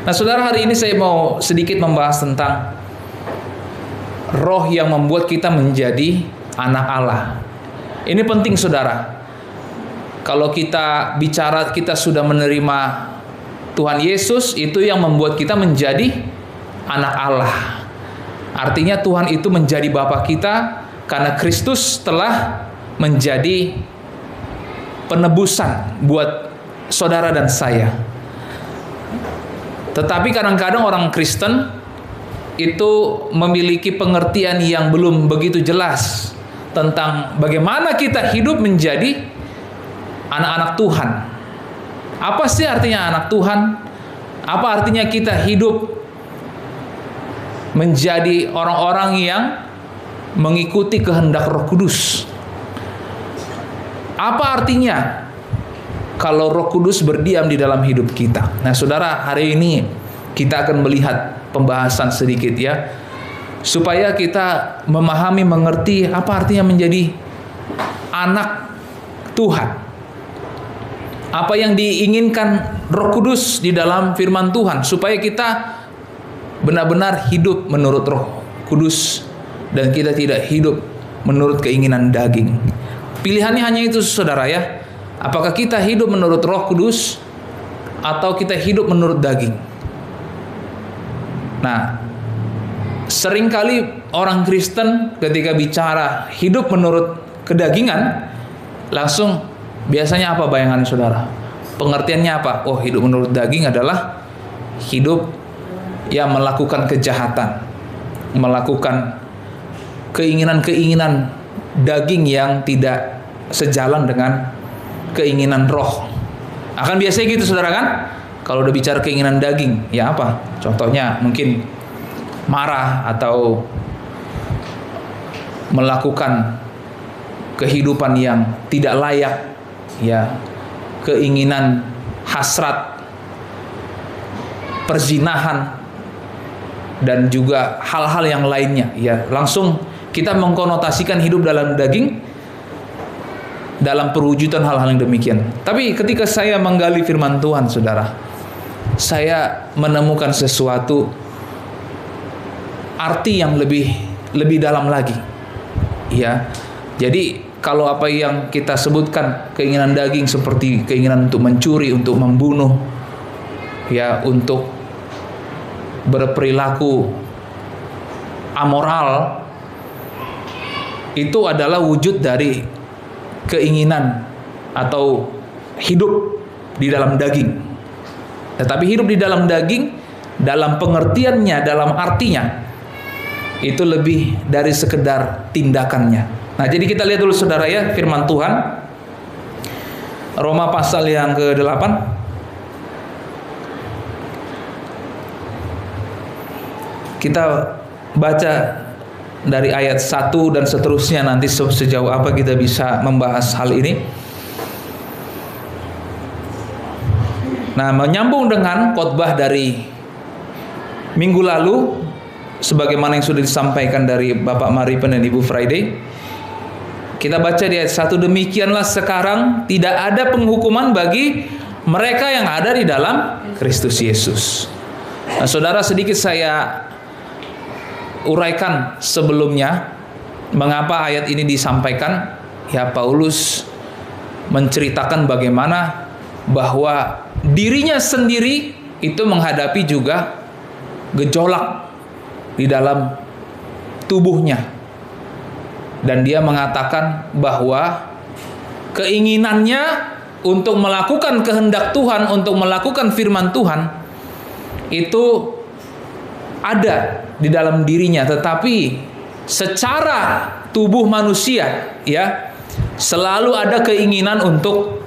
Nah, saudara, hari ini saya mau sedikit membahas tentang roh yang membuat kita menjadi anak Allah. Ini penting, saudara. Kalau kita bicara kita sudah menerima Tuhan Yesus, itu yang membuat kita menjadi anak Allah. Artinya Tuhan itu menjadi Bapa kita karena Kristus telah menjadi penebusan buat saudara dan saya. Tetapi kadang-kadang orang Kristen itu memiliki pengertian yang belum begitu jelas tentang bagaimana kita hidup menjadi anak-anak Tuhan. Apa sih artinya anak Tuhan? Apa artinya kita hidup menjadi orang-orang yang mengikuti kehendak Roh Kudus? Apa artinya kalau Roh Kudus berdiam di dalam hidup kita? Nah, saudara, hari ini kita akan melihat pembahasan sedikit ya, supaya kita memahami, mengerti apa artinya menjadi anak Tuhan. Apa yang diinginkan Roh Kudus di dalam firman Tuhan, supaya kita benar-benar hidup menurut Roh Kudus dan kita tidak hidup menurut keinginan daging. Pilihannya hanya itu, saudara ya. Apakah kita hidup menurut Roh Kudus atau kita hidup menurut daging? Nah, seringkali orang Kristen ketika bicara hidup menurut kedagingan, langsung biasanya apa bayangannya, saudara? Pengertiannya apa? Oh, hidup menurut daging adalah hidup yang melakukan kejahatan, melakukan keinginan-keinginan daging yang tidak sejalan dengan keinginan roh. Akan biasanya gitu, saudara kan? Kalau udah bicara keinginan daging, ya apa? Contohnya mungkin marah atau melakukan kehidupan yang tidak layak, ya, keinginan hasrat, perzinahan, dan juga hal-hal yang lainnya, ya. Langsung kita mengkonotasikan hidup dalam daging dalam perwujudan hal-hal yang demikian. Tapi ketika saya menggali firman Tuhan, saudara, saya menemukan sesuatu arti yang lebih dalam lagi. Ya. Jadi kalau apa yang kita sebutkan keinginan daging seperti keinginan untuk mencuri, untuk membunuh, ya, untuk berperilaku amoral, itu adalah wujud dari keinginan atau hidup di dalam daging. Tetapi hidup di dalam daging, dalam pengertiannya, dalam artinya, itu lebih dari sekedar tindakannya. Nah, jadi kita lihat dulu, saudara ya, firman Tuhan. Roma pasal yang ke-8. Kita baca dari ayat 1 dan seterusnya, nanti sejauh apa kita bisa membahas hal ini. Nah, menyambung dengan khotbah dari minggu lalu, sebagaimana yang sudah disampaikan dari Bapak Maripen dan Ibu Friday, kita baca di ayat 1, demikianlah sekarang tidak ada penghukuman bagi mereka yang ada di dalam Kristus Yesus. Nah, saudara, sedikit saya uraikan sebelumnya mengapa ayat ini disampaikan. Ya, Paulus menceritakan bagaimana bahwa dirinya sendiri itu menghadapi juga gejolak di dalam tubuhnya, dan dia mengatakan bahwa keinginannya untuk melakukan kehendak Tuhan, untuk melakukan firman Tuhan itu ada di dalam dirinya, tetapi secara tubuh manusia, ya, selalu ada keinginan untuk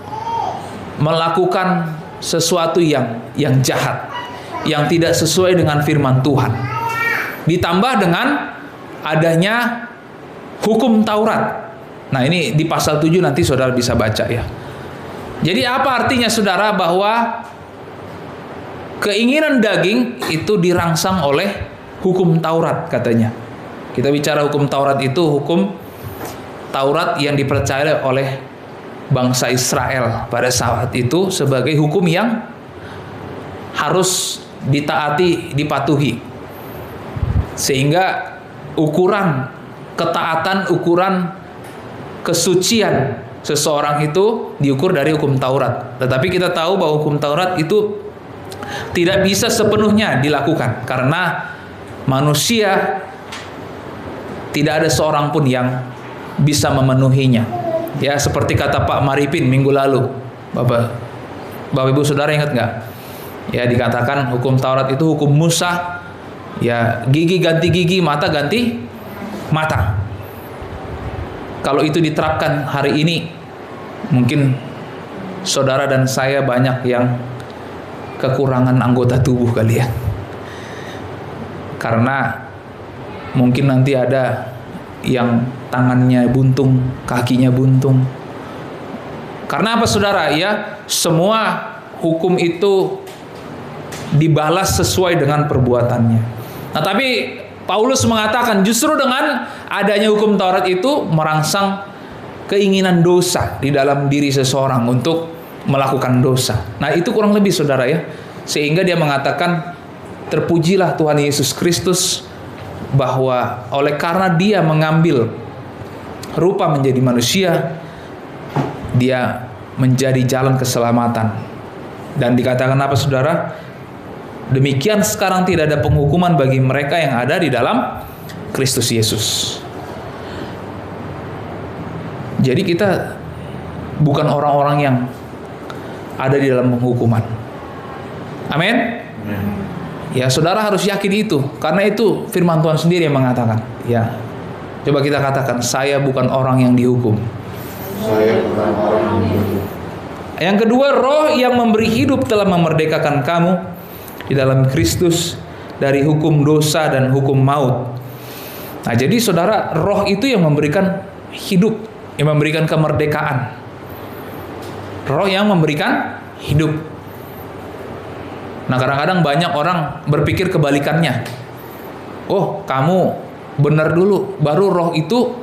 melakukan sesuatu yang jahat, yang tidak sesuai dengan firman Tuhan. Ditambah dengan adanya hukum Taurat. Nah, ini di pasal 7 nanti saudara bisa baca ya. Jadi apa artinya, saudara, bahwa keinginan daging itu dirangsang oleh hukum Taurat katanya. Kita bicara hukum Taurat, itu hukum Taurat yang dipercaya oleh bangsa Israel pada saat itu sebagai hukum yang harus ditaati, dipatuhi. Sehingga ukuran ketaatan, ukuran kesucian seseorang itu diukur dari hukum Taurat. Tetapi kita tahu bahwa hukum Taurat itu tidak bisa sepenuhnya dilakukan karena manusia tidak ada seorang pun yang bisa memenuhinya. Ya, seperti kata Pak Maripin minggu lalu. Bapak Ibu Saudara ingat nggak? Ya, dikatakan hukum Taurat itu hukum Musa. Ya, gigi ganti gigi, mata ganti mata. Kalau itu diterapkan hari ini, mungkin saudara dan saya banyak yang kekurangan anggota tubuh kali ya. Karena mungkin nanti ada yang tangannya buntung, kakinya buntung. Karena apa saudara? Ya, semua hukum itu dibalas sesuai dengan perbuatannya. Nah, tapi Paulus mengatakan justru dengan adanya hukum Taurat itu merangsang keinginan dosa di dalam diri seseorang untuk melakukan dosa. Nah, itu kurang lebih saudara ya. Sehingga dia mengatakan, terpujilah Tuhan Yesus Kristus bahwa oleh karena dia mengambil rupa menjadi manusia, dia menjadi jalan keselamatan. Dan dikatakan apa saudara? Demikian sekarang tidak ada penghukuman bagi mereka yang ada di dalam Kristus Yesus. Jadi kita bukan orang-orang yang ada di dalam penghukuman. Amin. Ya, saudara harus yakin itu, karena itu firman Tuhan sendiri yang mengatakan. Ya, coba kita katakan, saya bukan orang yang dihukum. Saya bukan orang yang dihukum. Yang kedua, Roh yang memberi hidup telah memerdekakan kamu di dalam Kristus dari hukum dosa dan hukum maut. Nah, jadi saudara, Roh itu yang memberikan hidup, yang memberikan kemerdekaan. Roh yang memberikan hidup. Nah, kadang-kadang banyak orang berpikir kebalikannya. Oh, kamu benar dulu, baru Roh itu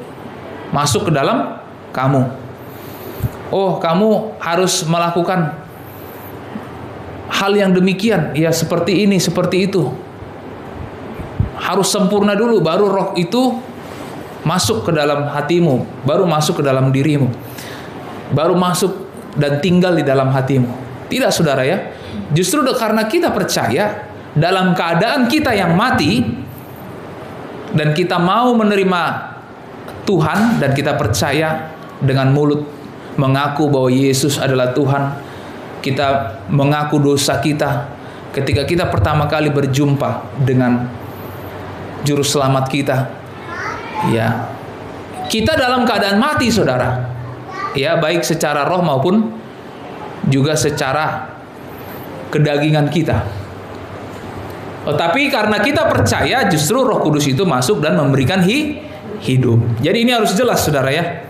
masuk ke dalam kamu. Oh, kamu harus melakukan hal yang demikian, ya seperti ini, seperti itu. Harus sempurna dulu, baru Roh itu masuk ke dalam hatimu, baru masuk ke dalam dirimu, baru masuk dan tinggal di dalam hatimu. Tidak saudara ya. Justru karena kita percaya dalam keadaan kita yang mati dan kita mau menerima Tuhan dan kita percaya dengan mulut mengaku bahwa Yesus adalah Tuhan, kita mengaku dosa kita ketika kita pertama kali berjumpa dengan juru selamat kita. Ya, kita dalam keadaan mati saudara. Ya, baik secara roh maupun juga secara kedagingan kita. Tetapi karena kita percaya, justru Roh Kudus itu masuk dan memberikan hidup. Jadi ini harus jelas saudara ya.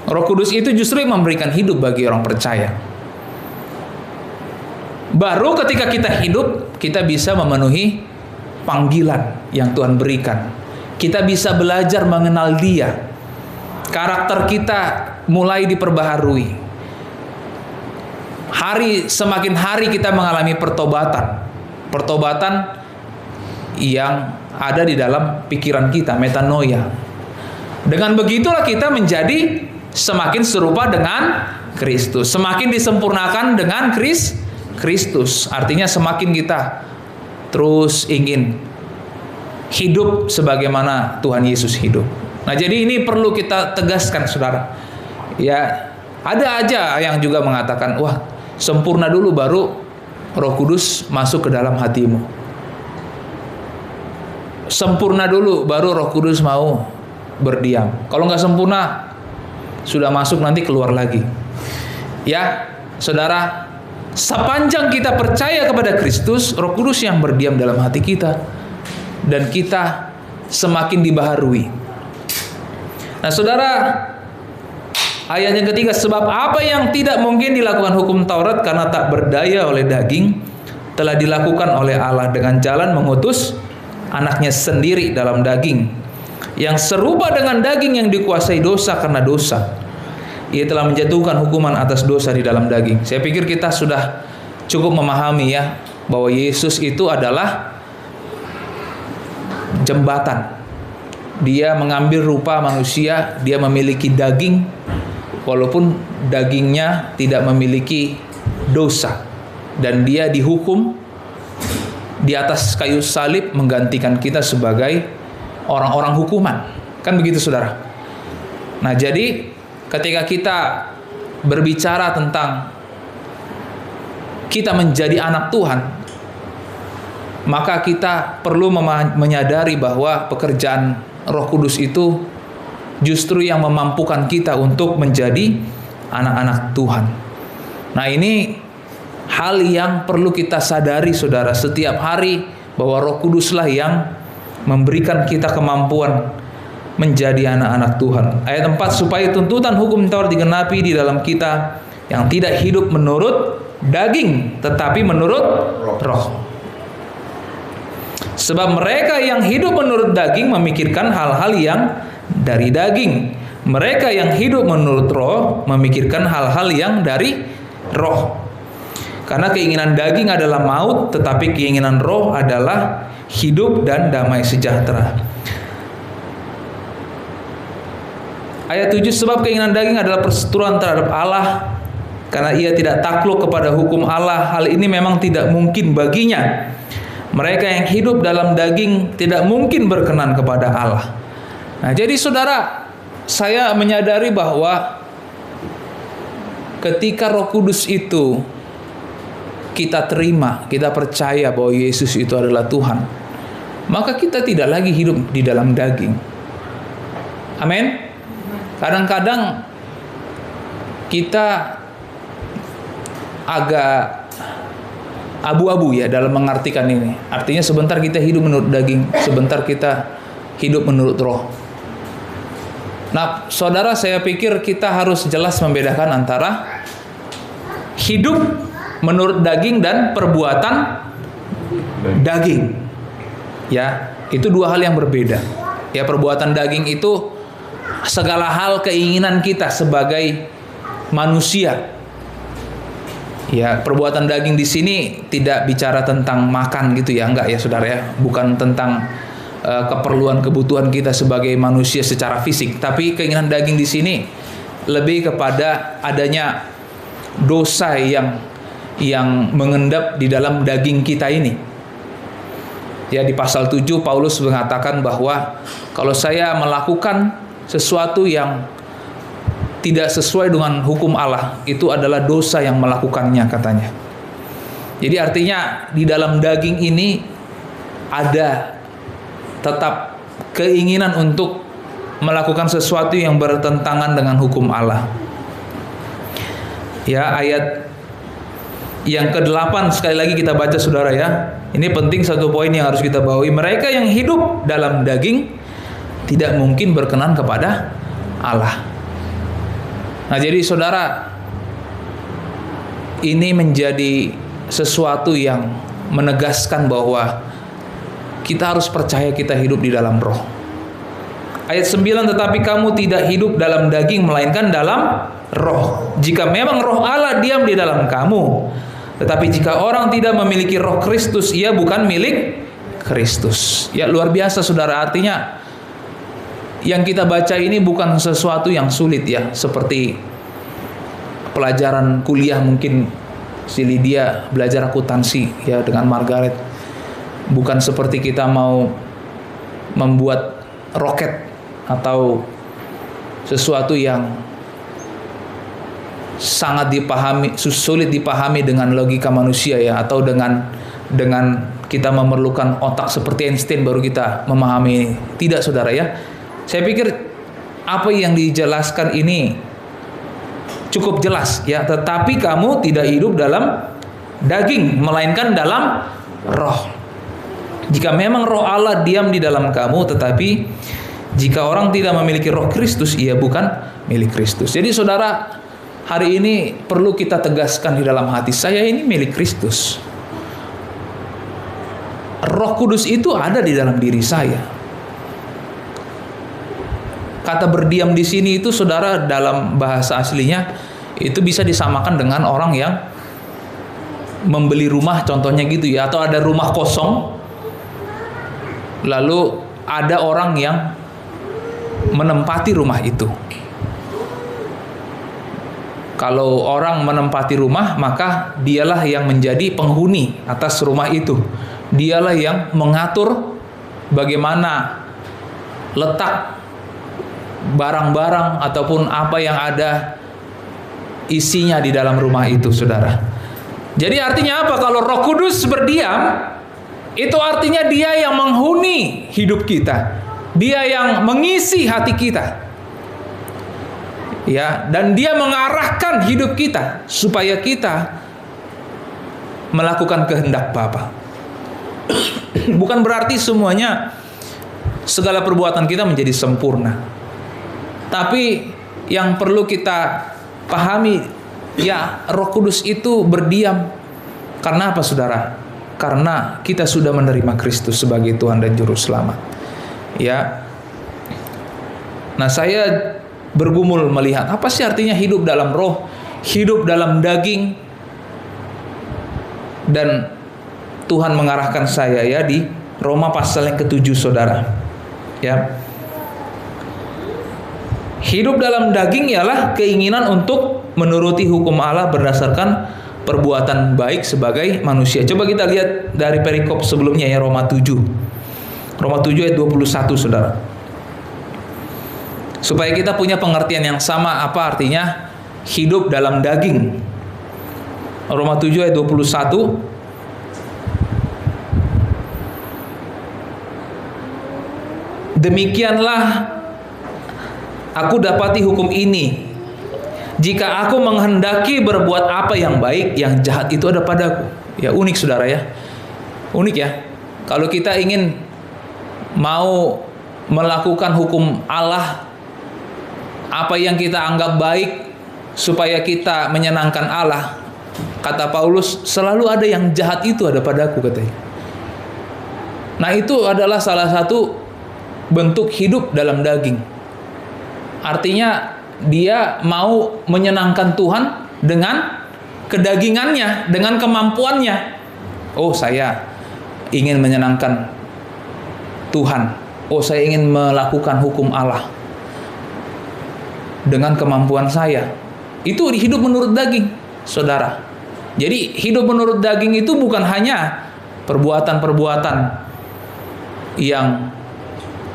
Roh Kudus itu justru yang memberikan hidup bagi orang percaya. Baru ketika kita hidup, kita bisa memenuhi panggilan yang Tuhan berikan. Kita bisa belajar mengenal Dia. Karakter kita mulai diperbaharui. Semakin hari kita mengalami pertobatan. Pertobatan yang ada di dalam pikiran kita, metanoia. Dengan begitulah kita menjadi semakin serupa dengan Kristus. Semakin disempurnakan dengan Kristus. Artinya semakin kita terus ingin hidup sebagaimana Tuhan Yesus hidup. Nah, jadi ini perlu kita tegaskan saudara. Ya, ada aja yang juga mengatakan, wah, sempurna dulu baru Roh Kudus masuk ke dalam hatimu. Sempurna dulu baru Roh Kudus mau berdiam. Kalau nggak sempurna, sudah masuk nanti keluar lagi. Ya, saudara, sepanjang kita percaya kepada Kristus, Roh Kudus yang berdiam dalam hati kita, dan kita semakin dibaharui. Nah, saudara, ayat yang ketiga, sebab apa yang tidak mungkin dilakukan hukum Taurat karena tak berdaya oleh daging, telah dilakukan oleh Allah dengan jalan mengutus anaknya sendiri dalam daging, yang serupa dengan daging yang dikuasai dosa karena dosa. Ia telah menjatuhkan hukuman atas dosa di dalam daging. Saya pikir kita sudah cukup memahami ya bahwa Yesus itu adalah jembatan. Dia mengambil rupa manusia, dia memiliki daging, walaupun dagingnya tidak memiliki dosa, dan dia dihukum di atas kayu salib menggantikan kita sebagai orang-orang hukuman. Kan begitu, saudara? Nah, jadi ketika kita berbicara tentang kita menjadi anak Tuhan, maka kita perlu menyadari bahwa pekerjaan Roh Kudus itu justru yang memampukan kita untuk menjadi anak-anak Tuhan. Nah, ini hal yang perlu kita sadari, saudara, setiap hari, bahwa Roh Kuduslah yang memberikan kita kemampuan menjadi anak-anak Tuhan. Ayat 4, supaya tuntutan hukum Taurat digenapi di dalam kita, yang tidak hidup menurut daging, tetapi menurut roh. Sebab mereka yang hidup menurut daging memikirkan hal-hal yang dari daging. Mereka yang hidup menurut roh memikirkan hal-hal yang dari roh. Karena keinginan daging adalah maut, tetapi keinginan roh adalah hidup dan damai sejahtera. Ayat 7, sebab keinginan daging adalah perseteruan terhadap Allah, karena ia tidak takluk kepada hukum Allah. Hal ini memang tidak mungkin baginya. Mereka yang hidup dalam daging tidak mungkin berkenan kepada Allah. Nah, jadi saudara, saya menyadari bahwa ketika Roh Kudus itu kita terima, kita percaya bahwa Yesus itu adalah Tuhan, maka kita tidak lagi hidup di dalam daging. Amin. Kadang-kadang kita agak abu-abu ya dalam mengartikan ini. Artinya sebentar kita hidup menurut daging, sebentar kita hidup menurut roh. Nah, saudara, saya pikir kita harus jelas membedakan antara hidup menurut daging dan perbuatan daging. Ya, itu dua hal yang berbeda. Ya, perbuatan daging itu segala hal keinginan kita sebagai manusia. Ya, perbuatan daging di sini tidak bicara tentang makan gitu ya, enggak ya saudara ya, bukan tentang keperluan kebutuhan kita sebagai manusia secara fisik, tapi keinginan daging di sini lebih kepada adanya dosa yang mengendap di dalam daging kita ini. Ya, di pasal 7 Paulus mengatakan bahwa kalau saya melakukan sesuatu yang tidak sesuai dengan hukum Allah, itu adalah dosa yang melakukannya, katanya. Jadi artinya di dalam daging ini ada tetap keinginan untuk melakukan sesuatu yang bertentangan dengan hukum Allah. Ya, ayat yang ke-8 sekali lagi kita baca, saudara ya. Ini penting, satu poin yang harus kita bawahi. Mereka yang hidup dalam daging tidak mungkin berkenan kepada Allah. Nah, jadi saudara, ini menjadi sesuatu yang menegaskan bahwa kita harus percaya kita hidup di dalam roh. Ayat 9, tetapi kamu tidak hidup dalam daging, melainkan dalam roh. Jika memang roh Allah diam di dalam kamu. Tetapi jika orang tidak memiliki roh Kristus, ia bukan milik Kristus. Ya, luar biasa saudara, artinya yang kita baca ini bukan sesuatu yang sulit ya, seperti pelajaran kuliah mungkin si Lydia belajar akuntansi ya dengan Margaret. Bukan seperti kita mau membuat roket atau sesuatu yang sangat dipahami, sulit dipahami dengan logika manusia ya, atau dengan kita memerlukan otak seperti Einstein baru kita memahami ini. Tidak saudara ya. Saya pikir apa yang dijelaskan ini cukup jelas ya. Tetapi kamu tidak hidup dalam daging, melainkan dalam roh. Jika memang roh Allah diam di dalam kamu, tetapi jika orang tidak memiliki roh Kristus, ia bukan milik Kristus. Jadi saudara, hari ini perlu kita tegaskan di dalam hati, saya ini milik Kristus. Roh Kudus itu ada di dalam diri saya. Kata berdiam di sini itu saudara dalam bahasa aslinya itu bisa disamakan dengan orang yang membeli rumah contohnya gitu ya, atau ada rumah kosong, lalu ada orang yang menempati rumah itu. Kalau orang menempati rumah, maka dialah yang menjadi penghuni atas rumah itu. Dialah yang mengatur bagaimana letak barang-barang ataupun apa yang ada isinya di dalam rumah itu, saudara. Jadi artinya apa? Kalau Roh Kudus berdiam, itu artinya Dia yang menghuni hidup kita. Dia yang mengisi hati kita. Ya, dan Dia mengarahkan hidup kita supaya kita melakukan kehendak Bapa. Bukan berarti semuanya, segala perbuatan kita menjadi sempurna. Tapi yang perlu kita pahami, ya, Roh Kudus itu berdiam. Karena apa, saudara? Karena kita sudah menerima Kristus sebagai Tuhan dan Juru Selamat. Ya. Nah, saya bergumul melihat apa sih artinya hidup dalam roh, hidup dalam daging. Dan Tuhan mengarahkan saya ya di Roma pasal yang ke-7, saudara. Ya. Hidup dalam daging ialah keinginan untuk menuruti hukum Allah berdasarkan perbuatan baik sebagai manusia. Coba kita lihat dari perikop sebelumnya ya, Roma 7. Roma 7 ayat 21, saudara. Supaya kita punya pengertian yang sama apa artinya hidup dalam daging. Roma 7 ayat 21. Demikianlah aku dapati hukum ini. Jika aku menghendaki berbuat apa yang baik, yang jahat itu ada padaku. Ya, unik, saudara ya. Unik ya. Kalau kita ingin mau melakukan hukum Allah, apa yang kita anggap baik supaya kita menyenangkan Allah, kata Paulus, selalu ada yang jahat itu ada padaku, katanya. Nah, itu adalah salah satu bentuk hidup dalam daging. Artinya dia mau menyenangkan Tuhan dengan kedagingannya, dengan kemampuannya. Oh, saya ingin menyenangkan Tuhan. Oh, saya ingin melakukan hukum Allah dengan kemampuan saya. Itu hidup menurut daging, saudara. Jadi hidup menurut daging itu bukan hanya perbuatan-perbuatan yang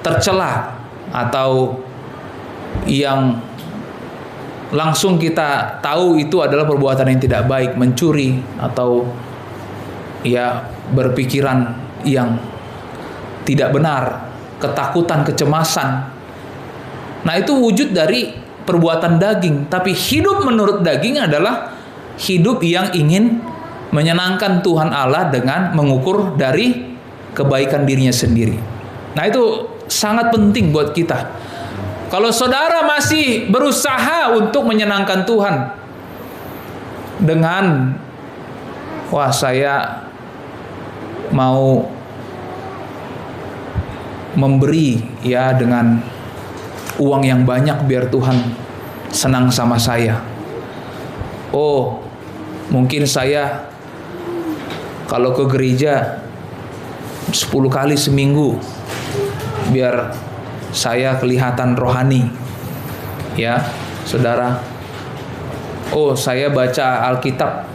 tercela atau yang langsung kita tahu itu adalah perbuatan yang tidak baik, mencuri atau ya berpikiran yang tidak benar, ketakutan, kecemasan. Nah, itu wujud dari perbuatan daging. Tapi hidup menurut daging adalah hidup yang ingin menyenangkan Tuhan Allah dengan mengukur dari kebaikan dirinya sendiri. Nah, itu sangat penting buat kita. Kalau saudara masih berusaha untuk menyenangkan Tuhan dengan, wah, saya mau memberi ya dengan uang yang banyak biar Tuhan senang sama saya. Oh, mungkin saya kalau ke gereja 10 kali seminggu biar saya kelihatan rohani. Ya, saudara. Oh, saya baca Alkitab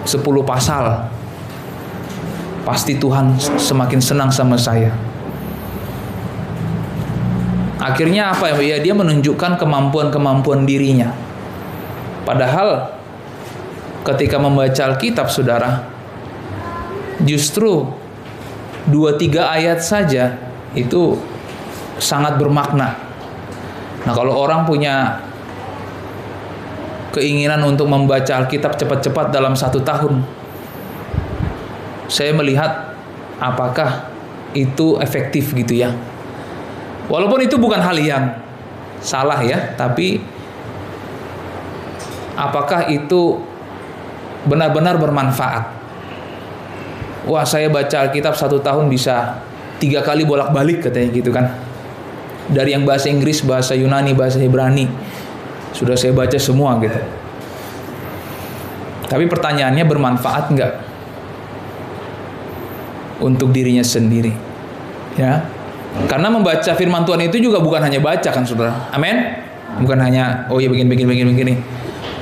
10 pasal. Pasti Tuhan semakin senang sama saya. Akhirnya apa ya? Dia menunjukkan kemampuan-kemampuan dirinya. Padahal ketika membaca Alkitab, saudara, justru 2-3 ayat saja itu sangat bermakna. Nah, kalau orang punya keinginan untuk membaca Alkitab cepat-cepat dalam 1 tahun, saya melihat apakah itu efektif gitu ya. Walaupun itu bukan hal yang salah ya, tapi apakah itu benar-benar bermanfaat? Wah, saya baca Alkitab 1 tahun bisa 3 kali bolak-balik, katanya gitu kan. Dari yang bahasa Inggris, bahasa Yunani, bahasa Ibrani, sudah saya baca semua gitu. Tapi pertanyaannya, bermanfaat enggak? untuk dirinya sendiri. Ya. Karena membaca firman Tuhan itu juga bukan hanya baca kan Saudara. Amin. Bukan hanya oh ya begini.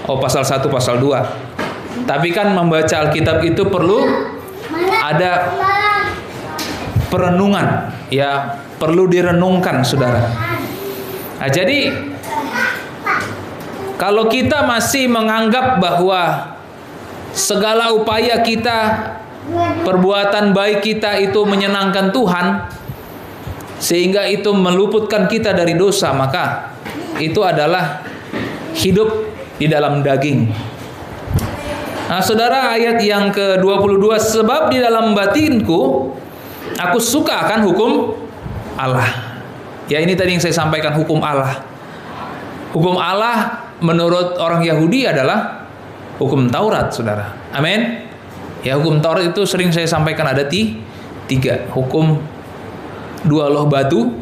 Oh pasal 1, pasal 2. Tapi kan membaca Alkitab itu perlu ada perenungan, ya, perlu direnungkan Saudara. Nah, jadi kalau kita masih menganggap bahwa segala upaya kita, perbuatan baik kita itu menyenangkan Tuhan, sehingga itu meluputkan kita dari dosa, maka itu adalah hidup di dalam daging. Nah, Saudara, ayat yang ke-22, sebab di dalam batinku aku suka akan hukum Allah. Ya, ini tadi yang saya sampaikan, hukum Allah. Hukum Allah menurut orang Yahudi adalah hukum Taurat, Saudara. Amin. Ya, hukum Taurat itu sering saya sampaikan ada tiga. Hukum 2 loh batu.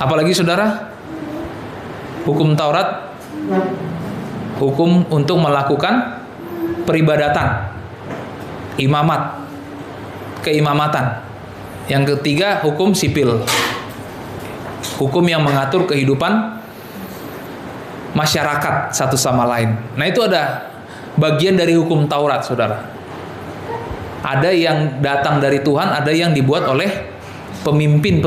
Apalagi Saudara? Hukum Taurat, hukum untuk melakukan peribadatan, keimamatan. Yang ketiga, hukum sipil, hukum yang mengatur kehidupan masyarakat satu sama lain. Nah, itu ada bagian dari hukum Taurat, Saudara. Ada yang datang dari Tuhan, ada yang dibuat oleh pemimpin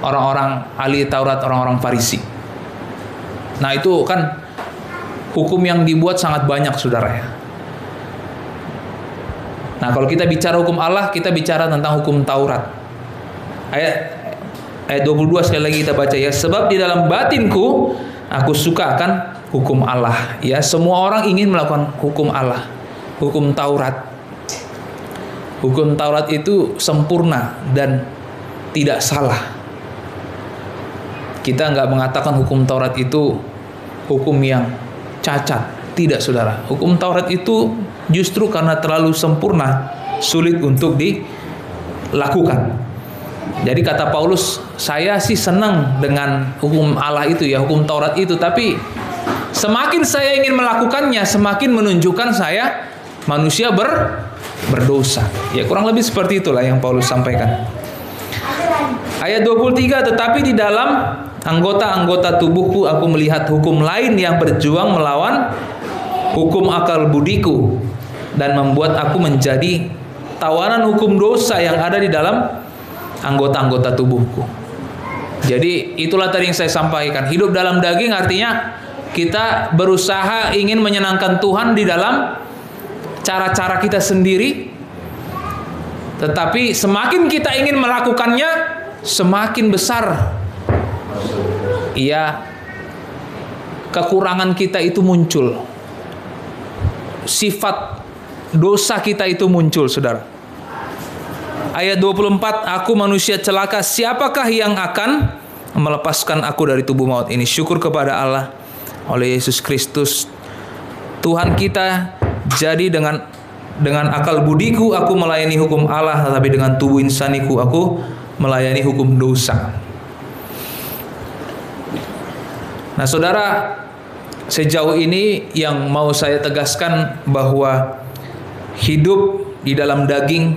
orang-orang ahli Taurat, orang-orang Farisi. Nah, itu kan hukum yang dibuat sangat banyak, Saudara, ya. Nah, kalau kita bicara hukum Allah, kita bicara tentang hukum Taurat. Ayat 22 sekali lagi kita baca, ya. Sebab di dalam batinku aku suka akan hukum Allah. Ya, semua orang ingin melakukan hukum Allah, hukum Taurat. Hukum Taurat itu sempurna dan tidak salah. Kita nggak mengatakan hukum Taurat itu hukum yang cacat. Tidak, Saudara. Hukum Taurat itu justru karena terlalu sempurna, sulit untuk dilakukan. Jadi kata Paulus, saya sih senang dengan hukum Allah itu, ya, hukum Taurat itu. Tapi semakin saya ingin melakukannya, semakin menunjukkan saya manusia berdosa. Ya, kurang lebih seperti itulah yang Paulus sampaikan. Ayat 23, tetapi di dalam anggota-anggota tubuhku aku melihat hukum lain yang berjuang melawan hukum akal budiku dan membuat aku menjadi tawanan hukum dosa yang ada di dalam anggota-anggota tubuhku. Jadi itulah tadi yang saya sampaikan. Hidup dalam daging artinya kita berusaha ingin menyenangkan Tuhan di dalam cara-cara kita sendiri. Tetapi semakin kita ingin melakukannya, semakin besar kekurangan kita itu muncul. Sifat dosa kita itu muncul, Saudara. Ayat 24, aku manusia celaka, siapakah yang akan melepaskan aku dari tubuh maut ini? Syukur kepada Allah oleh Yesus Kristus Tuhan kita. Jadi dengan akal budiku aku melayani hukum Allah, tetapi dengan tubuh insaniku aku melayani hukum dosa. Nah, Saudara, sejauh ini yang mau saya tegaskan bahwa hidup di dalam daging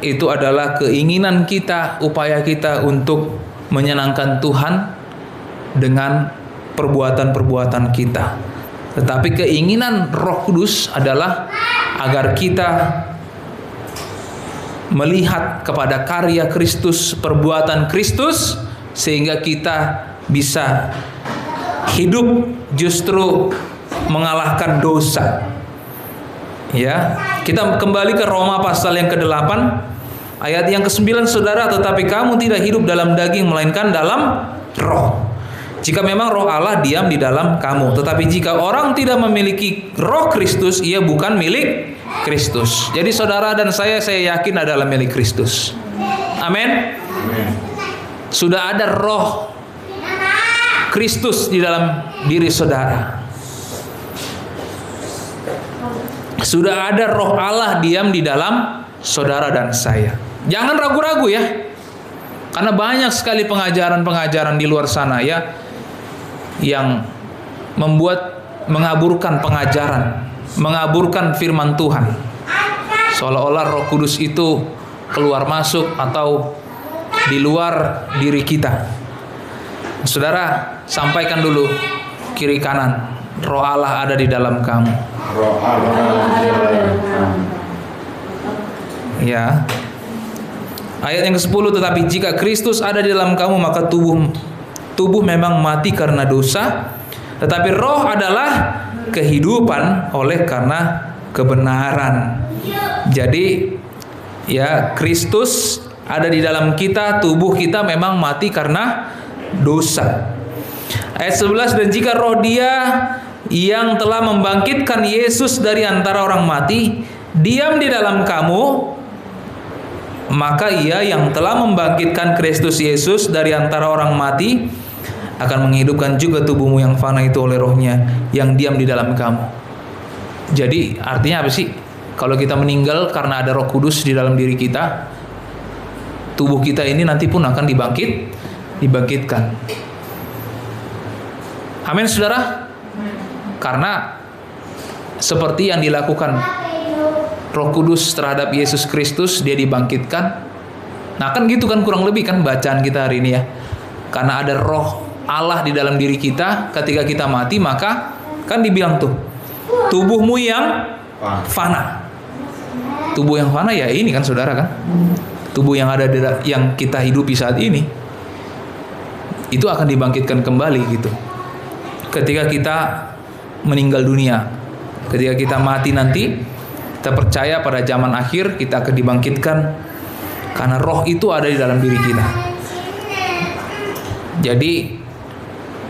itu adalah keinginan kita, upaya kita untuk menyenangkan Tuhan dengan perbuatan-perbuatan kita. Tetapi keinginan Roh Kudus adalah agar kita melihat kepada karya Kristus, perbuatan Kristus, sehingga kita bisa hidup justru mengalahkan dosa. Ya, kita kembali ke Roma pasal yang ke-8 ayat yang ke-9, Saudara, tetapi kamu tidak hidup dalam daging melainkan dalam roh. Jika memang roh Allah diam di dalam kamu, tetapi jika orang tidak memiliki roh Kristus, ia bukan milik Kristus. Jadi saudara dan saya yakin adalah milik Kristus. Amin. Sudah ada roh Kristus di dalam diri saudara. Sudah ada roh Allah diam di dalam saudara dan saya. Jangan ragu-ragu ya. Karena banyak sekali pengajaran-pengajaran di luar sana ya, yang mengaburkan pengajaran, mengaburkan firman Tuhan. Seolah-olah Roh Kudus itu keluar masuk atau di luar diri kita. Saudara, sampaikan dulu kiri kanan. Roh Allah ada di dalam kamu. Roh Allah ada di dalam kamu. Ya. Ayat yang ke-10, tetapi jika Kristus ada di dalam kamu, maka tubuh memang mati karena dosa, tetapi roh adalah kehidupan oleh karena kebenaran. Jadi ya, Kristus ada di dalam kita, tubuh kita memang mati karena dosa. Ayat 11, dan jika roh Dia yang telah membangkitkan Yesus dari antara orang mati diam di dalam kamu, maka Ia yang telah membangkitkan Kristus Yesus dari antara orang mati akan menghidupkan juga tubuhmu yang fana itu oleh Roh-Nya yang diam di dalam kamu. Jadi artinya apa sih? Kalau kita meninggal karena ada Roh Kudus di dalam diri kita, tubuh kita ini nanti pun akan dibangkitkan. Amin, saudara. Karena seperti yang dilakukan Roh Kudus terhadap Yesus Kristus, Dia dibangkitkan. Nah kan gitu kan, kurang lebih kan bacaan kita hari ini ya. Karena ada Roh Allah di dalam diri kita, ketika kita mati maka kan dibilang tuh, tubuhmu yang fana. Tubuh yang fana ya ini kan saudara kan, tubuh yang ada yang kita hidupi saat ini itu akan dibangkitkan kembali gitu. Ketika kita meninggal dunia, ketika kita mati nanti, kita percaya pada zaman akhir kita akan dibangkitkan karena roh itu ada di dalam diri kita. Jadi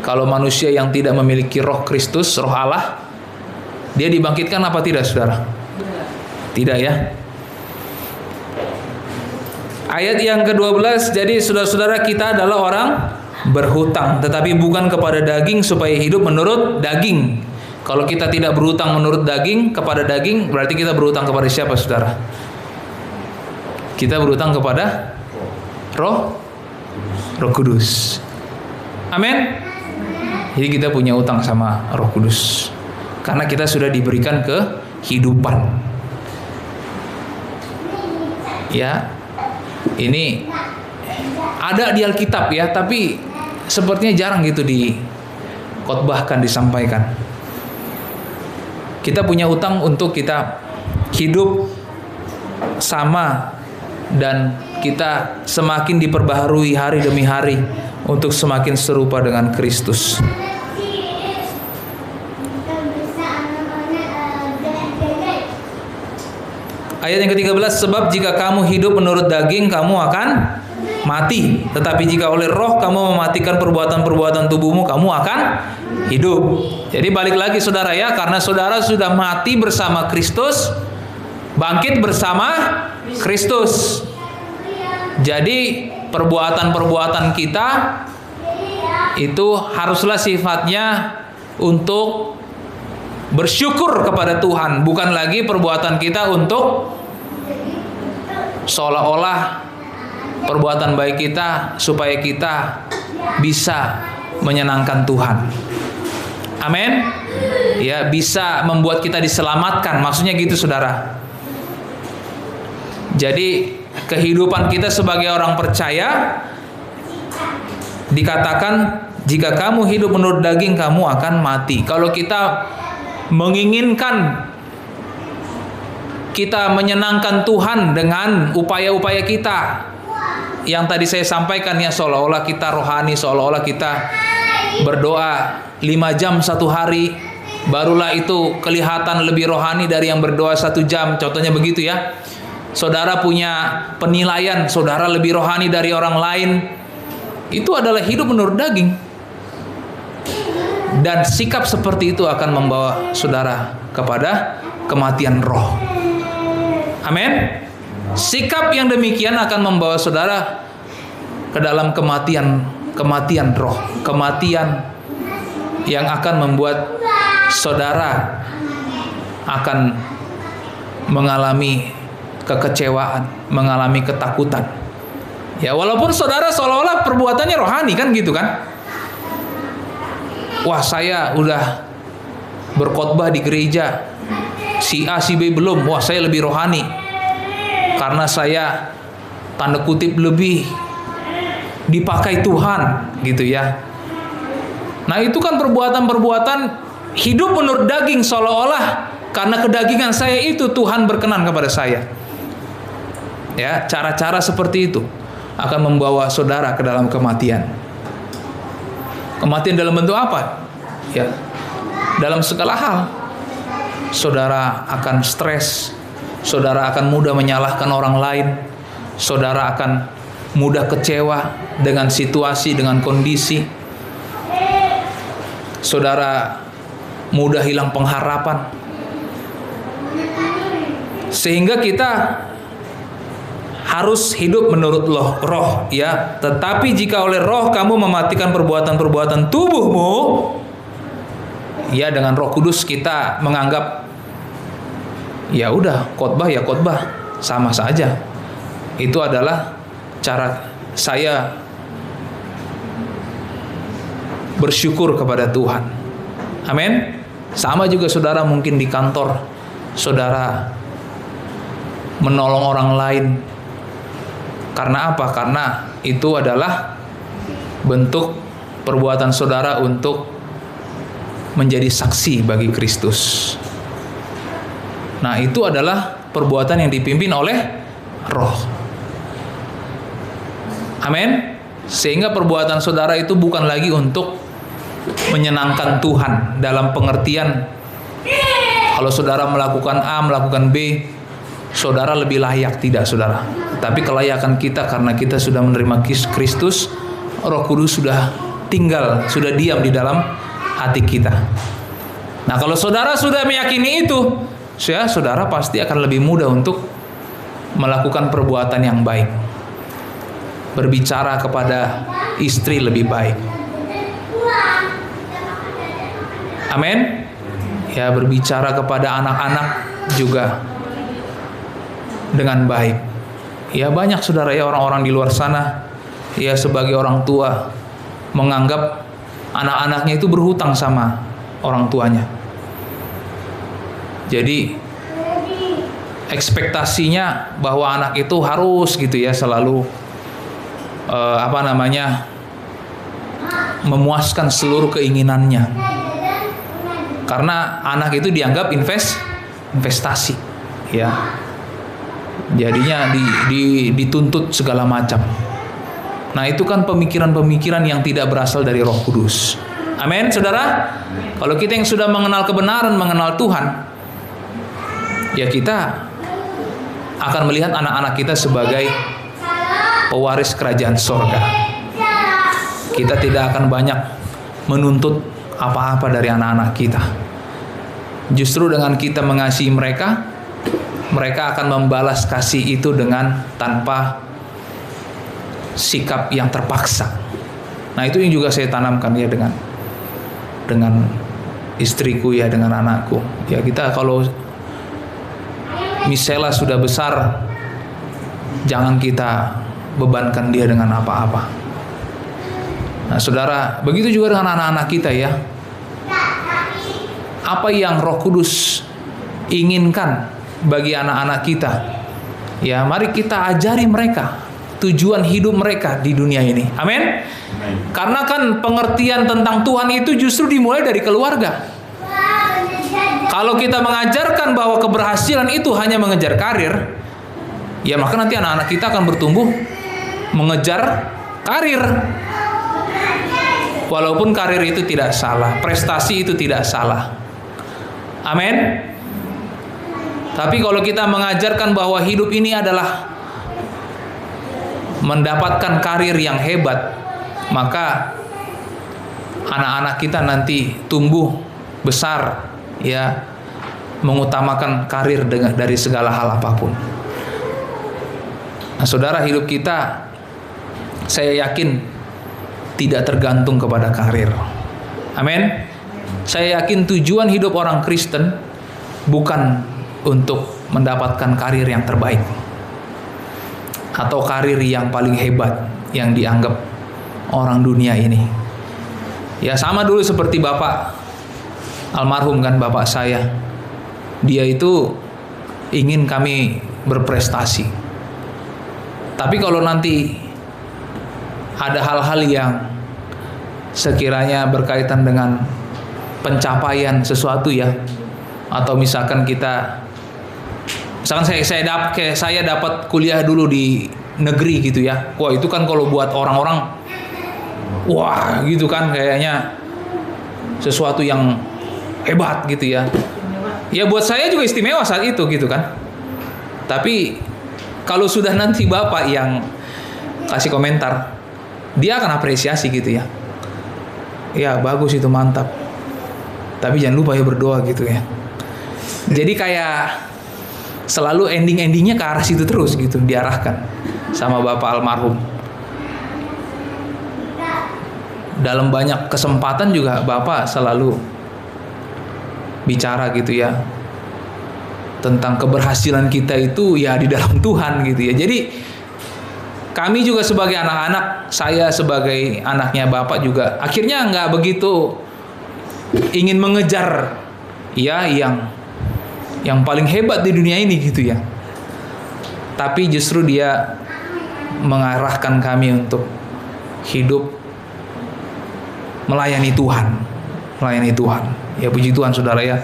kalau manusia yang tidak memiliki roh Kristus, roh Allah, dia dibangkitkan apa tidak, saudara? Tidak ya. Ayat yang ke-12, jadi saudara-saudara, kita adalah orang berhutang, tetapi bukan kepada daging supaya hidup menurut daging. Kalau kita tidak berhutang menurut daging, kepada daging, berarti kita berhutang kepada siapa, saudara? Kita berhutang kepada Roh Kudus. Amin. Jadi kita punya utang sama Roh Kudus karena kita sudah diberikan kehidupan. Ya, ini ada di Alkitab ya, tapi sepertinya jarang gitu dikhotbahkan, disampaikan. Kita punya utang untuk kita hidup sama dan kita semakin diperbaharui hari demi hari untuk semakin serupa dengan Kristus. Ayat yang ke-13, sebab jika kamu hidup menurut daging, kamu akan mati. Tetapi jika oleh roh kamu mematikan perbuatan-perbuatan tubuhmu, kamu akan hidup. Jadi balik lagi saudara ya, karena saudara sudah mati bersama Kristus, bangkit bersama Kristus. Jadi perbuatan-perbuatan kita itu haruslah sifatnya untuk bersyukur kepada Tuhan, bukan lagi perbuatan kita untuk seolah-olah perbuatan baik kita supaya kita bisa menyenangkan Tuhan. Amin. Ya, bisa membuat kita diselamatkan, maksudnya gitu saudara. Jadi kehidupan kita sebagai orang percaya dikatakan jika kamu hidup menurut daging, kamu akan mati. Kalau kita menginginkan kita menyenangkan Tuhan dengan upaya-upaya kita yang tadi saya sampaikan ya, seolah-olah kita rohani, seolah-olah kita berdoa 5 jam satu hari, barulah itu kelihatan lebih rohani dari yang berdoa 1 jam, contohnya begitu ya. Saudara punya penilaian saudara lebih rohani dari orang lain, itu adalah hidup menurut daging. Dan sikap seperti itu akan membawa saudara kepada kematian roh. Amin. Sikap yang demikian akan membawa saudara ke dalam kematian roh, kematian yang akan membuat saudara akan mengalami kekecewaan, mengalami ketakutan. Ya, walaupun saudara seolah-olah perbuatannya rohani kan gitu kan. Wah, saya udah berkhotbah di gereja, si A si B belum, wah saya lebih rohani. karena saya tanda kutip lebih dipakai Tuhan gitu ya. Nah itu kan perbuatan-perbuatan hidup menurut daging, seolah-olah karena kedagingan saya itu Tuhan berkenan kepada saya. Ya, cara-cara seperti itu akan membawa saudara ke dalam kematian. Kematian dalam bentuk apa? Ya, dalam segala hal. Saudara akan stres, saudara akan mudah menyalahkan orang lain, saudara akan mudah kecewa dengan situasi, dengan kondisi. Saudara mudah hilang pengharapan. Sehingga kita harus hidup menurut roh ya. Tetapi jika oleh roh kamu mematikan perbuatan-perbuatan tubuhmu, ya dengan Roh Kudus kita menganggap ya udah khotbah ya khotbah, sama saja. Itu adalah cara saya bersyukur kepada Tuhan. Amin. Sama juga saudara mungkin di kantor, saudara menolong orang lain. Karena apa? Karena itu adalah bentuk perbuatan saudara untuk menjadi saksi bagi Kristus. Nah, itu adalah perbuatan yang dipimpin oleh roh. Amin. Sehingga perbuatan saudara itu bukan lagi untuk menyenangkan Tuhan dalam pengertian kalau saudara melakukan A, melakukan B, saudara lebih layak, tidak saudara. Tapi kelayakan kita karena kita sudah menerima Kristus, Roh Kudus sudah tinggal, sudah diam di dalam hati kita. Nah, kalau saudara sudah meyakini itu, ya, saudara pasti akan lebih mudah untuk melakukan perbuatan yang baik. Berbicara kepada istri lebih baik. Amin. Ya, berbicara kepada anak-anak juga dengan baik. Ya, banyak saudara ya orang-orang di luar sana ya sebagai orang tua menganggap anak-anaknya itu berhutang sama orang tuanya. Jadi ekspektasinya bahwa anak itu harus gitu ya selalu memuaskan seluruh keinginannya. Karena anak itu dianggap investasi ya. Jadinya dituntut segala macam. Nah, itu kan pemikiran-pemikiran yang tidak berasal dari Roh Kudus. Amin, saudara. Kalau kita yang sudah mengenal kebenaran, mengenal Tuhan, ya kita akan melihat anak-anak kita sebagai pewaris kerajaan sorga. Kita tidak akan banyak menuntut apa-apa dari anak-anak kita. Justru dengan kita mengasihi mereka, mereka akan membalas kasih itu dengan tanpa sikap yang terpaksa. Nah, itu yang juga saya tanamkan ya dengan istriku ya, dengan anakku. Ya, kita kalau Misela sudah besar, jangan kita bebankan dia dengan apa-apa. Nah, saudara, begitu juga dengan anak-anak kita ya. Apa yang Roh Kudus inginkan bagi anak-anak kita, ya mari kita ajari mereka tujuan hidup mereka di dunia ini. Amin. Karena kan pengertian tentang Tuhan itu justru dimulai dari keluarga. Kalau kita mengajarkan bahwa keberhasilan itu hanya mengejar karir, ya maka nanti anak-anak kita akan bertumbuh mengejar karir. Walaupun karir itu tidak salah, prestasi itu tidak salah. Amin. Tapi kalau kita mengajarkan bahwa hidup ini adalah mendapatkan karir yang hebat, maka anak-anak kita nanti tumbuh besar ya mengutamakan karir dari segala hal apapun. Nah, saudara, hidup kita saya yakin tidak tergantung kepada karir. Amin. Saya yakin tujuan hidup orang Kristen bukan untuk mendapatkan karir yang terbaik atau karir yang paling hebat yang dianggap orang dunia ini. Ya, sama dulu seperti Bapak almarhum kan, Bapak saya. Dia itu ingin kami berprestasi. Tapi kalau nanti ada hal-hal yang sekiranya berkaitan dengan pencapaian sesuatu ya, atau misalkan saya dapat kuliah dulu di negeri gitu ya, wah itu kan kalau buat orang-orang, wah gitu kan kayaknya sesuatu yang hebat gitu ya. Ya buat saya juga istimewa saat itu gitu kan. Tapi kalau sudah nanti Bapak yang kasih komentar, dia akan apresiasi gitu ya. Ya bagus itu, mantap. Tapi jangan lupa ya berdoa gitu ya. Jadi kayak selalu ending-endingnya ke arah situ terus gitu, diarahkan sama Bapak almarhum. Dalam banyak kesempatan juga Bapak selalu bicara gitu ya, tentang keberhasilan kita itu ya di dalam Tuhan gitu ya. Jadi kami juga sebagai anak-anak, saya sebagai anaknya Bapak juga akhirnya nggak begitu ingin mengejar ya yang paling hebat di dunia ini gitu ya. Tapi justru dia mengarahkan kami untuk hidup melayani Tuhan. Ya puji Tuhan saudara ya.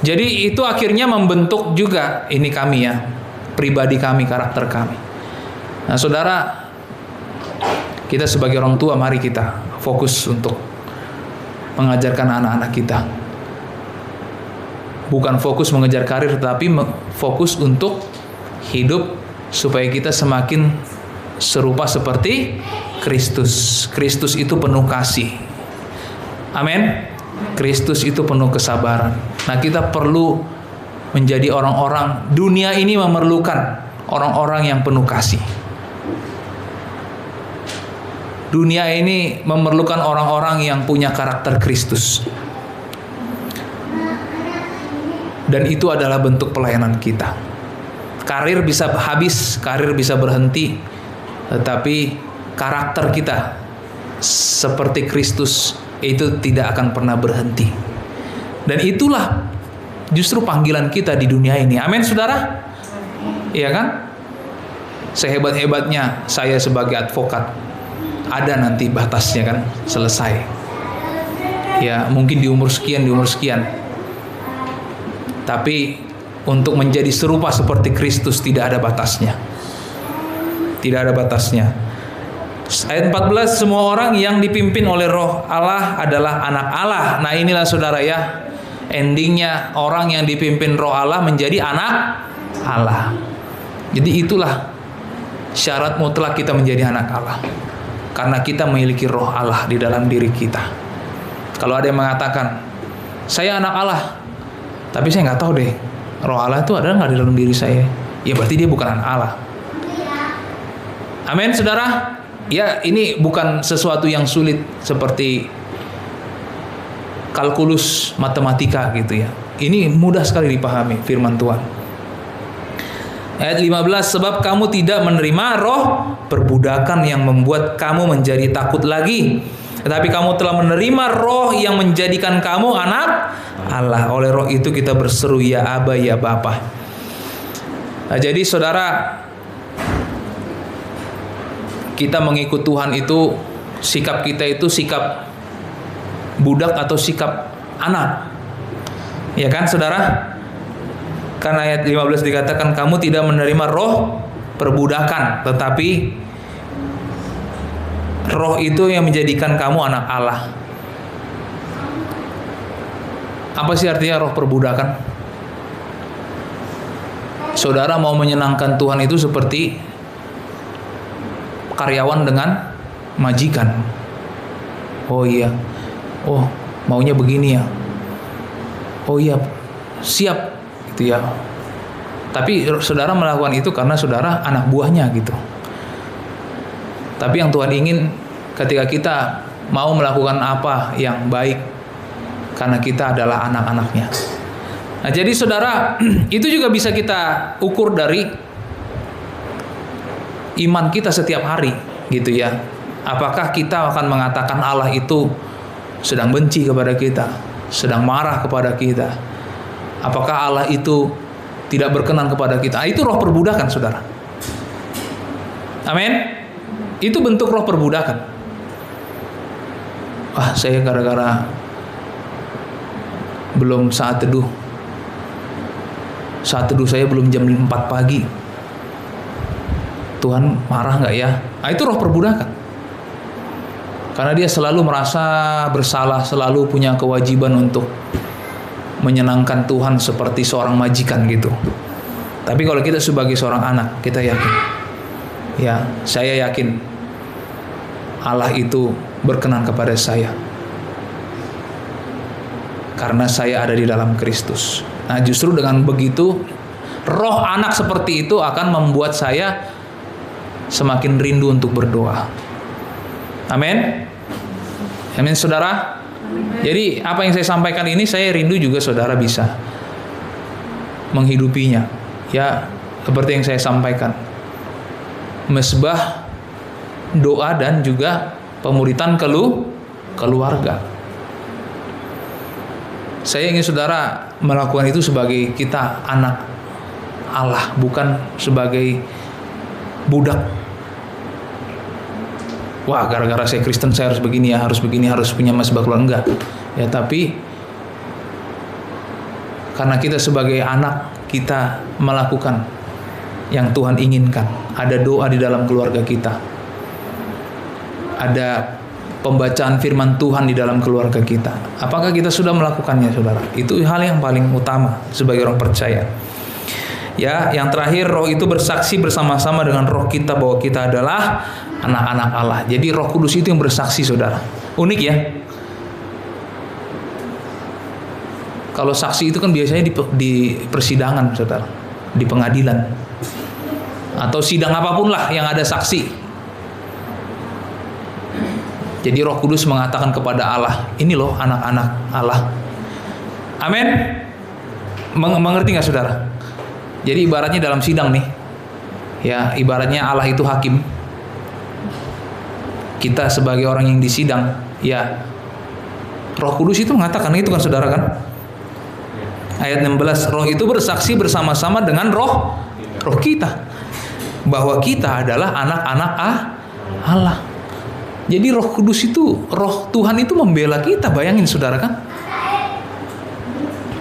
Jadi itu akhirnya membentuk juga ini kami ya, pribadi kami, karakter kami. Nah saudara, kita sebagai orang tua mari kita fokus untuk mengajarkan anak-anak kita. Bukan fokus mengejar karir, tetapi fokus untuk hidup supaya kita semakin serupa seperti Kristus. Kristus itu penuh kasih. Amin. Kristus itu penuh kesabaran. Nah kita perlu menjadi orang-orang, dunia ini memerlukan orang-orang yang penuh kasih. Dunia ini memerlukan orang-orang yang punya karakter Kristus. Dan itu adalah bentuk pelayanan kita. Karir bisa habis, karir bisa berhenti, tetapi karakter kita seperti Kristus itu tidak akan pernah berhenti. Dan itulah justru panggilan kita di dunia ini. Amin saudara? Iya kan? Sehebat-hebatnya saya sebagai advokat, ada nanti batasnya kan, selesai. Ya mungkin di umur sekian. Tapi untuk menjadi serupa seperti Kristus tidak ada batasnya. Tidak ada batasnya. Ayat 14, semua orang yang dipimpin oleh Roh Allah adalah anak Allah. Nah inilah saudara ya, endingnya orang yang dipimpin Roh Allah menjadi anak Allah. Jadi itulah syarat mutlak kita menjadi anak Allah, karena kita memiliki Roh Allah di dalam diri kita. Kalau ada yang mengatakan saya anak Allah, tapi saya nggak tahu deh Roh Allah itu ada nggak di dalam diri saya, ya berarti dia bukan anak Allah. Amin saudara. Ya ini bukan sesuatu yang sulit seperti kalkulus matematika gitu ya. Ini mudah sekali dipahami firman Tuhan. Ayat 15, sebab kamu tidak menerima roh perbudakan yang membuat kamu menjadi takut lagi, tetapi kamu telah menerima roh yang menjadikan kamu anak Allah. Oleh roh itu kita berseru ya Aba ya Bapa. Nah, jadi saudara, kita mengikut Tuhan itu, sikap kita itu sikap budak atau sikap anak. Ya kan saudara? Karena ayat 15 dikatakan kamu tidak menerima roh perbudakan, tetapi roh itu yang menjadikan kamu anak Allah. Apa sih artinya roh perbudakan? Saudara mau menyenangkan Tuhan itu seperti karyawan dengan majikan. Oh iya, oh maunya begini ya. Oh iya, siap gitu ya. Tapi saudara melakukan itu karena saudara anak buahnya gitu. Tapi yang Tuhan ingin ketika kita mau melakukan apa yang baik, karena kita adalah anak-anaknya. Nah jadi saudara, itu juga bisa kita ukur dari iman kita setiap hari gitu ya. Apakah kita akan mengatakan Allah itu sedang benci kepada kita, sedang marah kepada kita? Apakah Allah itu tidak berkenan kepada kita? Itu roh perbudakan saudara. Amin. Itu bentuk roh perbudakan. Saya gara-gara belum saat teduh. Saat teduh saya belum jam 4 pagi. Tuhan marah nggak ya? Itu roh perbudakan. Karena dia selalu merasa bersalah, selalu punya kewajiban untuk menyenangkan Tuhan seperti seorang majikan gitu. Tapi kalau kita sebagai seorang anak, kita yakin. Ya, saya yakin Allah itu berkenan kepada saya. Karena saya ada di dalam Kristus. Nah, justru dengan begitu, roh anak seperti itu akan membuat saya semakin rindu untuk berdoa. Amin. Amin, saudara. Jadi apa yang saya sampaikan ini, saya rindu juga saudara bisa menghidupinya. Ya, seperti yang saya sampaikan. Mesbah doa dan juga pemuritan keluarga. Saya ingin saudara melakukan itu sebagai kita anak Allah, bukan sebagai budak. Wah, gara-gara saya Kristen saya harus begini ya, harus begini, harus punya mesbah keluarga. Enggak. Ya, tapi karena kita sebagai anak, kita melakukan yang Tuhan inginkan. Ada doa di dalam keluarga kita. Ada pembacaan firman Tuhan di dalam keluarga kita. Apakah kita sudah melakukannya, saudara? Itu hal yang paling utama sebagai orang percaya. Ya, yang terakhir, roh itu bersaksi bersama-sama dengan roh kita bahwa kita adalah anak-anak Allah. Jadi Roh Kudus itu yang bersaksi, saudara. Unik ya. Kalau saksi itu kan biasanya di persidangan, saudara, di pengadilan, atau sidang apapun lah yang ada saksi. Jadi Roh Kudus mengatakan kepada Allah, ini loh anak-anak Allah. Amin. Mengerti nggak, saudara? Jadi ibaratnya dalam sidang nih, ya ibaratnya Allah itu hakim. Kita sebagai orang yang disidang, ya Roh Kudus itu mengatakan itu kan, saudara kan? Ayat 16, roh itu bersaksi bersama-sama dengan roh kita bahwa kita adalah anak-anak Allah. Jadi Roh Kudus itu, roh Tuhan itu membela kita, bayangin saudara kan?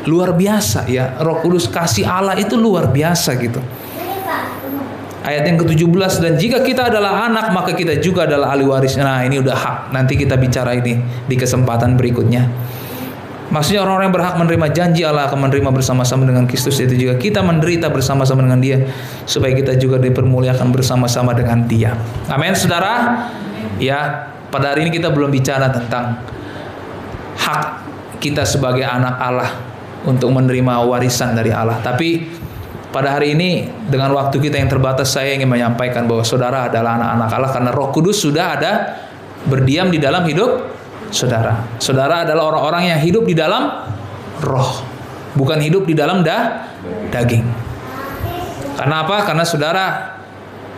Luar biasa ya, Roh Kudus kasih Allah itu luar biasa gitu. Ayat yang ke-17, dan jika kita adalah anak, maka kita juga adalah ahli waris. Nah, ini udah hak. Nanti kita bicara ini di kesempatan berikutnya. Maksudnya orang-orang yang berhak menerima janji Allah akan menerima bersama-sama dengan Kristus, yaitu juga kita menderita bersama-sama dengan Dia, supaya kita juga dipermuliakan bersama-sama dengan Dia. Amin, saudara. Ya, pada hari ini kita belum bicara tentang hak kita sebagai anak Allah untuk menerima warisan dari Allah. Tapi pada hari ini dengan waktu kita yang terbatas, saya ingin menyampaikan bahwa saudara adalah anak-anak Allah karena Roh Kudus sudah ada berdiam di dalam hidup saudara. Saudara adalah orang-orang yang hidup di dalam roh, bukan hidup di dalam daging. Karena apa? Karena saudara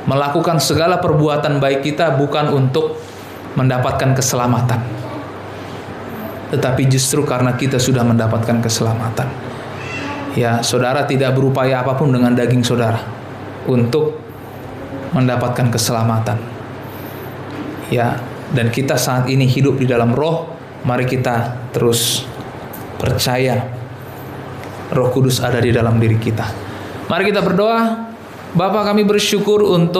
melakukan segala perbuatan baik kita bukan untuk mendapatkan keselamatan, tetapi justru karena kita sudah mendapatkan keselamatan. Ya, saudara tidak berupaya apapun dengan daging saudara untuk mendapatkan keselamatan. Ya, dan kita saat ini hidup di dalam roh. Mari kita terus percaya Roh Kudus ada di dalam diri kita. Mari kita berdoa. Bapa, kami bersyukur untuk